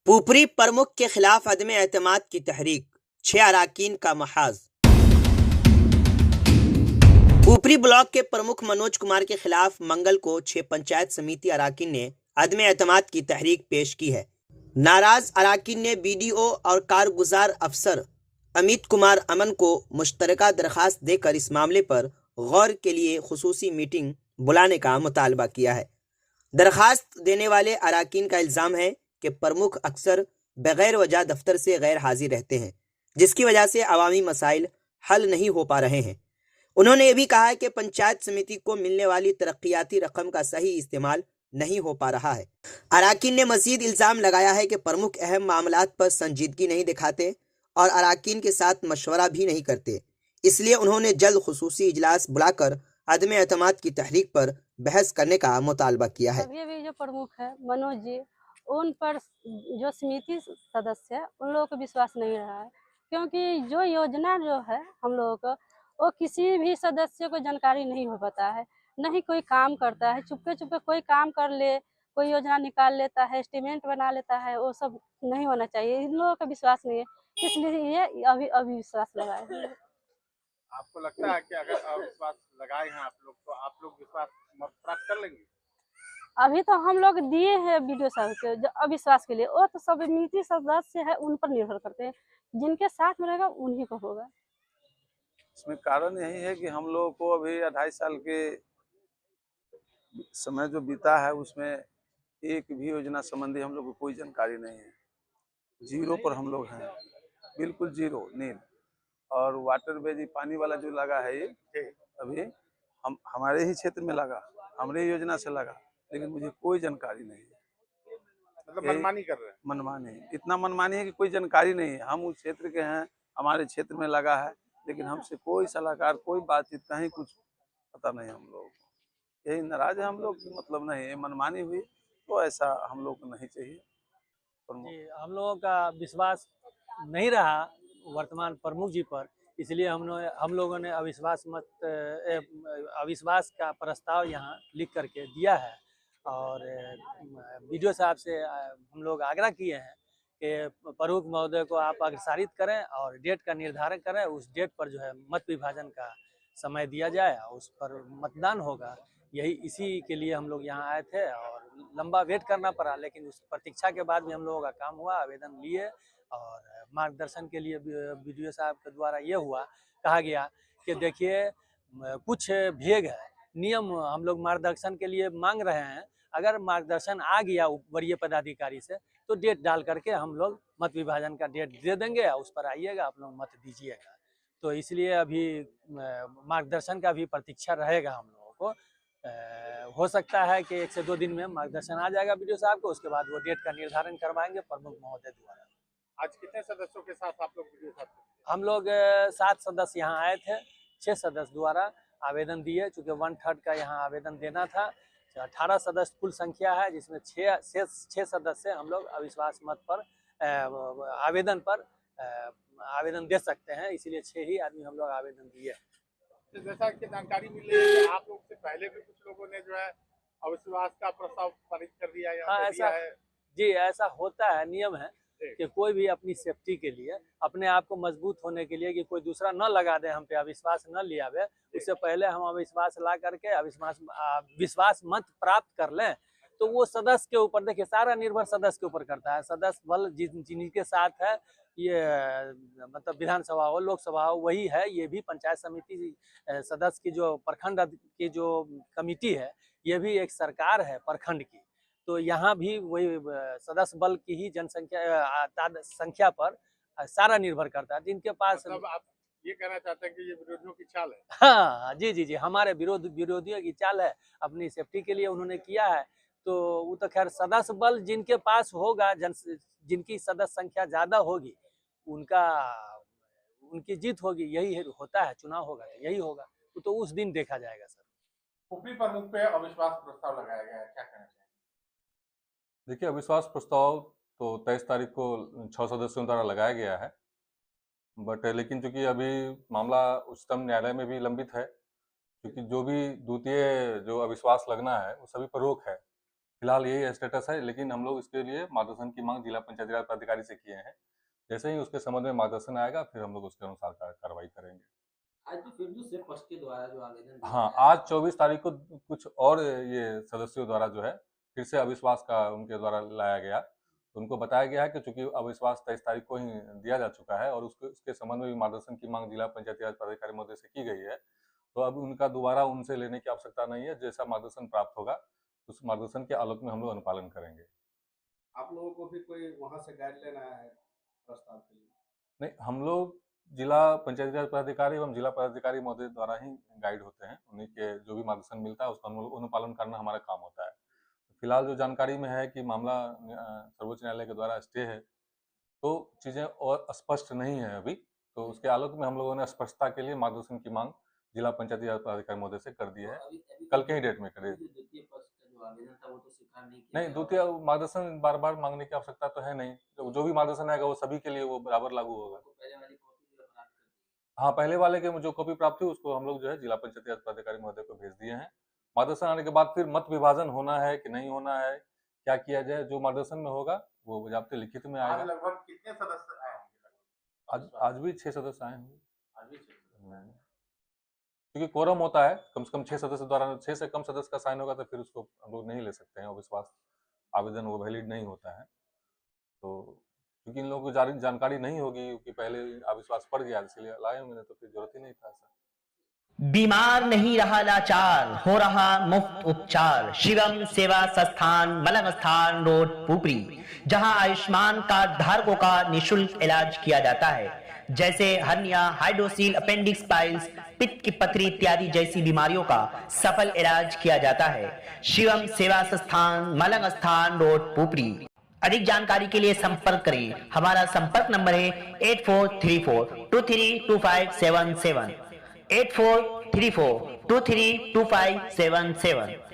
पुपरी प्रमुख के खिलाफ अदम एतमाद की तहरीक, 6 अराकीन का महाज। पुपरी ब्लॉक के प्रमुख मनोज कुमार के खिलाफ मंगल को 6 पंचायत समिति अराकीन ने अदम एतमाद की तहरीक पेश की है। नाराज अराकीन ने बीडीओ और कारगुजार अफसर अमित कुमार अमन को मुश्तरका दरखास्त देकर इस मामले पर गौर के लिए खुसूसी मीटिंग बुलाने का मुतालबा किया है। दरखास्त देने वाले अराकीन का इल्ज़ाम है कि प्रमुख अक्सर बगैर वजह दफ्तर से गैर हाजिर रहते हैं, जिसकी वजह से अवामी मसाइल हल नहीं हो पा रहे हैं। उन्होंने ये भी कहा कि पंचायत समिति को मिलने वाली तरक्याती रकम का सही इस्तेमाल नहीं हो पा रहा है। अराकीन ने मजीद इल्ज़ाम लगाया है कि प्रमुख अहम मामलात पर संजीदगी नहीं दिखाते और अराकीन के साथ मशवरा भी नहीं करते, इसलिए उन्होंने जल्द खुसूसी इजलास बुलाकर अदम एतमाद की तहरीक पर बहस करने का मुतालबा किया है। अभी जो प्रमुख है मनोज जी, उन पर जो समिति सदस्य है उन लोगों को विश्वास नहीं रहा है, क्योंकि जो योजना जो है हम लोगों को वो किसी भी सदस्य को जानकारी नहीं हो पाता है, नहीं कोई काम करता है। चुपके चुपके कोई काम कर ले, कोई योजना निकाल लेता है, एस्टिमेट बना लेता है, वो सब नहीं होना चाहिए। इन लोगों का विश्वास नहीं है, इसलिए ये अभी विश्वास लगाए हैं। आपको लगता है कि अगर अविश्वास लगाए हैं आप लोग, तो आप लोग विश्वास प्राप्त कर लेंगे? अभी तो हम लोग दिए हैं बीडीओ साहब के जो अविश्वास के लिए, वो तो समिति सदस्य है उन पर निर्भर करते हैं, जिनके साथ में रहेगा उन्हीं को होगा। इसमें कारण यही है कि हम लोगों को अभी 2.5 साल के समय जो बीता है उसमें एक भी योजना संबंधी हम लोग को कोई जानकारी नहीं है। जीरो पर हम लोग हैं, बिल्कुल जीरो, नील। और वाटर बेज पानी वाला जो लगा है ये अभी हमारे ही क्षेत्र में लगा, हमारे योजना से लगा, लेकिन मुझे कोई जानकारी नहीं है। मतलब मनमानी कर रहे हैं? मनमानी, इतना मनमानी है कि कोई जानकारी नहीं है। हम उस क्षेत्र के हैं, हमारे क्षेत्र में लगा है, लेकिन हमसे कोई सलाहकार, कोई बातचीत, कहीं कुछ पता नहीं हम लोगों को। यही नाराज है हम लोग, मतलब नहीं, मनमानी हुई तो ऐसा हम लोग को नहीं चाहिए। जी, हम लोगों का विश्वास नहीं रहा वर्तमान प्रमुख जी पर, इसलिए हम लोगों ने अविश्वास का प्रस्ताव यहाँ लिख करके दिया है। और बीडीओ साहब से हम लोग आग्रह किए हैं कि प्रमुख महोदय को आप अग्रसारित करें और डेट का निर्धारण करें। उस डेट पर जो है मत विभाजन का समय दिया जाए और उस पर मतदान होगा। इसी के लिए हम लोग यहाँ आए थे और लंबा वेट करना पड़ा, लेकिन उस प्रतीक्षा के बाद भी हम लोगों का काम हुआ। आवेदन लिए और मार्गदर्शन के लिए बीडीओ साहब के द्वारा ये हुआ, कहा गया कि देखिए कुछ भेग है, नियम हम लोग मार्गदर्शन के लिए मांग रहे हैं। अगर मार्गदर्शन आ गया वरीय पदाधिकारी से तो डेट डाल करके हम लोग मत विभाजन का डेट दे देंगे, उस पर आइएगा, आप लोग मत दीजिएगा। तो इसलिए अभी मार्गदर्शन का भी प्रतीक्षा रहेगा हम लोगों को। हो सकता है कि 1 से 2 दिन में मार्गदर्शन आ जाएगा बीडीओ साहब को, उसके बाद वो डेट का निर्धारण करवाएंगे प्रमुख महोदय द्वारा। आज कितने सदस्यों के साथ आप लोग बीडीओ साहब? हम लोग 7 सदस्य यहाँ आए थे, 6 सदस्य द्वारा आवेदन दिए, चूँकि 1/3 का यहाँ आवेदन देना था। 18 सदस्य कुल संख्या है, जिसमें 6 सदस्य हम लोग अविश्वास मत पर आवेदन पर आवेदन दे सकते हैं, इसीलिए 6 ही आदमी हम लोग आवेदन दिए। तो जैसा कि जानकारी मिली है, आप लोग से पहले भी कुछ लोगों ने जो है अविश्वास का प्रस्ताव पारित कर दिया है। हाँ, ऐसा है जी, ऐसा होता है, नियम है कि कोई भी अपनी सेफ्टी के लिए, अपने आप को मजबूत होने के लिए, कि कोई दूसरा न लगा दे हम पे, अविश्वास न ले आवे, उससे पहले हम अविश्वास ला करके विश्वास मत प्राप्त कर लें, तो वो सदस्य के ऊपर, देखिए सारा निर्भर सदस्य के ऊपर करता है। सदस्य बल जिनके साथ है, ये मतलब विधानसभा हो, लोकसभा हो, वही है। ये भी पंचायत समिति सदस्य की जो प्रखंड की जो कमिटी है, ये भी एक सरकार है प्रखंड की। तो यहाँ भी वही सदस्य बल की ही संख्या पर सारा निर्भर करता है, जिनके पास। मतलब आप ये कहना चाहते हैं कि ये विरोधियों की चाल है? हाँ, जी, हमारे विरोधियों की चाल है, अपनी सेफ्टी के लिए उन्होंने किया है। तो वो तो खैर सदस्य बल जिनके पास होगा, जिनकी सदस्य संख्या ज्यादा होगी, उनकी जीत होगी। यही होता है, चुनाव होगा तो यही होगा, तो उस दिन देखा जाएगा सर। पुपरी प्रमुख पे अविश्वास प्रस्ताव लगाया गया है, क्या कहना चाहिए? देखिए, अविश्वास प्रस्ताव तो 23 तारीख को 6 सदस्यों द्वारा लगाया गया है, बट लेकिन चूंकि अभी मामला उच्चतम न्यायालय में भी लंबित है, क्योंकि जो भी द्वितीय जो अविश्वास लगना है वो सभी पर रोक है, फिलहाल यही स्टेटस है, लेकिन हम लोग इसके लिए मार्गदर्शन की मांग जिला पंचायती राज पदाधिकारी से किए हैं। जैसे ही उसके संबंध में मार्गदर्शन आएगा फिर हम लोग उसके अनुसार कार्रवाई करेंगे। आज तो फिर दूसरे पक्ष के द्वारा जो आवेदन दिया हाँ, गया है, आज 24 तारीख को कुछ और ये सदस्यों द्वारा जो है फिर से अविश्वास का उनके द्वारा लाया गया। तो उनको बताया गया है कि चूंकि अविश्वास 23 तारीख को ही दिया जा चुका है और उसके संबंध में भी मार्गदर्शन की मांग जिला पंचायती राज पदाधिकारी महोदय से की गई है, तो अब उनका दोबारा उनसे लेने की आवश्यकता नहीं है। जैसा मार्गदर्शन प्राप्त होगा उस मार्गदर्शन के आलोक में हम लोग अनुपालन करेंगे। आप लोगों को भी कोई वहां से गाइडलाइन आया है प्रस्ताव के लिए? नहीं, हम लोग जिला पंचायती राज पदाधिकारी एवं जिला पदाधिकारी महोदय द्वारा ही गाइड होते हैं। उन्हीं के जो भी मार्गदर्शन मिलता है उसका अनुपालन करना हमारा काम होता है। फिलहाल जो जानकारी में है कि मामला सर्वोच्च न्यायालय के द्वारा स्टे है, तो चीज़ें और स्पष्ट नहीं है अभी, तो उसके आलोक में हम लोगों ने स्पष्टता के लिए मार्गदर्शन की मांग जिला पंचायती राज पदाधिकारी महोदय से कर दी है। कल के ही डेट में करें। द्वितीय पक्ष का जो आवेदन था वो तो स्वीकार नहीं किया नहीं, गया। द्वितीय मार्गदर्शन बार बार मांगने की आवश्यकता तो है नहीं। जो भी मार्गदर्शन आएगा वो सभी के लिए वो बराबर लागू होगा। आपको पहले वाली कॉपी जो प्राप्त कर दी। हाँ, पहले वाले के जो कॉपी प्राप्त हुई उसको हम लोग जो है जिला पंचायती राज पदाधिकारी महोदय को भेज दिए हैं। मार्गदर्शन आने के बाद फिर मत विभाजन होना है कि नहीं होना है, क्या किया जाए, जो मार्गदर्शन में होगा वो बजाबते लिखित में आज आएगा। लगभग कितने सदस्य आए होंगे? आज भी 6 सदस्य आए होंगे। आज भी 6 सदस्य। क्योंकि कोरम होता है, कम से कम 6 सदस्य द्वारा 6 से कम सदस्य का साइन होगा तो फिर उसको हम लोग नहीं ले सकते हैं। अविश्वास आवेदन वो वैलिड नहीं होता है। तो क्योंकि इन लोगों को जानकारी नहीं होगी कि पहले अविश्वास पड़ गया, इसलिए लाए होंगे, तो फिर जरूरत ही नहीं था ऐसा। बीमार नहीं रहा लाचार, हो रहा मुफ्त उपचार। शिवम सेवा संस्थान, मलंग स्थान रोड, पुपरी, जहां आयुष्मान कार्ड धारकों का निःशुल्क इलाज किया जाता है, जैसे हर्निया, हाइड्रोसील, अपेंडिक्स, पाइल्स, पित्त की पथरी इत्यादि जैसी बीमारियों का सफल इलाज किया जाता है। शिवम सेवा संस्थान, मलंग स्थान रोड, पुपरी। अधिक जानकारी के लिए संपर्क करें। हमारा संपर्क नंबर है 8434232577, 8434232577।